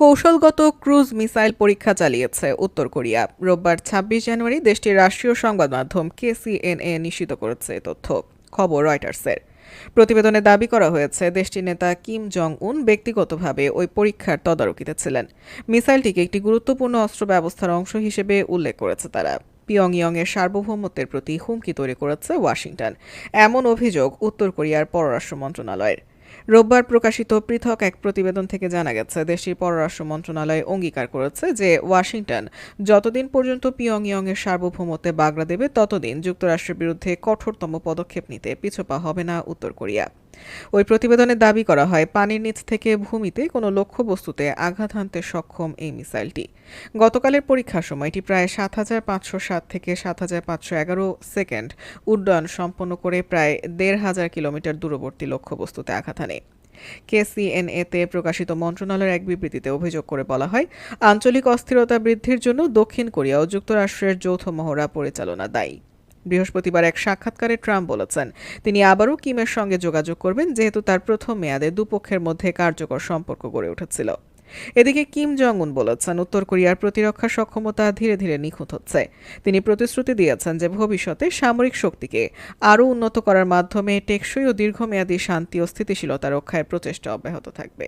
কৌশলগত cruise missile পরীক্ষা চালিয়েছে উত্তর কোরিয়া। রোববার ২৬ জানুয়ারি দেশটির রাষ্ট্রীয় সংবাদ মাধ্যম কেসিএনএ নিশ্চিত করেছে এই তথ্য। খবর রয়টার্সের। প্রতিবেদনে দাবি করা হয়েছে দেশটির নেতা কিম জং উন ব্যক্তিগতভাবে ওই পরীক্ষার তদারকিতে ছিলেন। মিসাইলটিকে একটি গুরুত্বপূর্ণ অস্ত্র ব্যবস্থার অংশ হিসেবে উল্লেখ করেছে তারা। পিয়ংইয়ংয়ের সার্বভৌমত্বের প্রতি হুমকি তৈরি করেছে ওয়াশিংটন, এমন অভিযোগ উত্তর কোরিয়ার পররাষ্ট্র মন্ত্রণালয়ের। রোববার প্রকাশিত পৃথক এক প্রতিবেদন থেকে জানা গেছে দেশটির পররাষ্ট্র মন্ত্রণালয় অঙ্গীকার করেছে যে ওয়াশিংটন যতদিন পর্যন্ত পিয়ংইয়ংয়ের সার্বভৌমত্বে বাগড়া দেবে ততদিন যুক্তরাষ্ট্রের বিরুদ্ধে কঠোরতম পদক্ষেপ নিতে পিছপা হবে না উত্তর কোরিয়া। ওই প্রতিবেদনে দাবি করা হয় পানির নিচ থেকে ভূমিতে কোনো লক্ষ্যবস্তুতে আঘাত হানতে সক্ষম এই মিসাইলটি। গতকালের পরীক্ষার সময় এটি প্রায় ৭৫০৭ থেকে ৭৫১১ সেকেন্ড উড্ডয়ন সম্পন্ন করে প্রায় ১৫০০ কিলোমিটার দূরবর্তী লক্ষ্যবস্তুতে আঘাত হানে। কেসিএনএতে প্রকাশিত মন্ত্রণালয়ের এক বিবৃতিতে অভিযোগ করে বলা হয়, আঞ্চলিক অস্থিরতা বৃদ্ধির জন্য দক্ষিণ কোরিয়া ও যুক্তরাষ্ট্রের যৌথ মহড়া পরিচালনা দায়ী। বৃহস্পতিবার এক সাক্ষাৎকারে ট্রাম্প বলেছেন তিনি আবারও কিমের সঙ্গে যোগাযোগ করবেন, যেহেতু তার প্রথম মেয়াদে দুপক্ষের মধ্যে কার্যকর সম্পর্ক গড়ে উঠেছিল। এদিকে কিম জং উন বলেছেন উত্তর কোরিয়ার প্রতিরক্ষা সক্ষমতা ধীরে ধীরে নিখুঁত হচ্ছে। তিনি প্রতিশ্রুতি দিয়েছেন যে ভবিষ্যতে সামরিক শক্তিকে আরও উন্নত করার মাধ্যমে টেকসই ও দীর্ঘমেয়াদী শান্তি ও স্থিতিশীলতা রক্ষায় প্রচেষ্টা অব্যাহত থাকবে।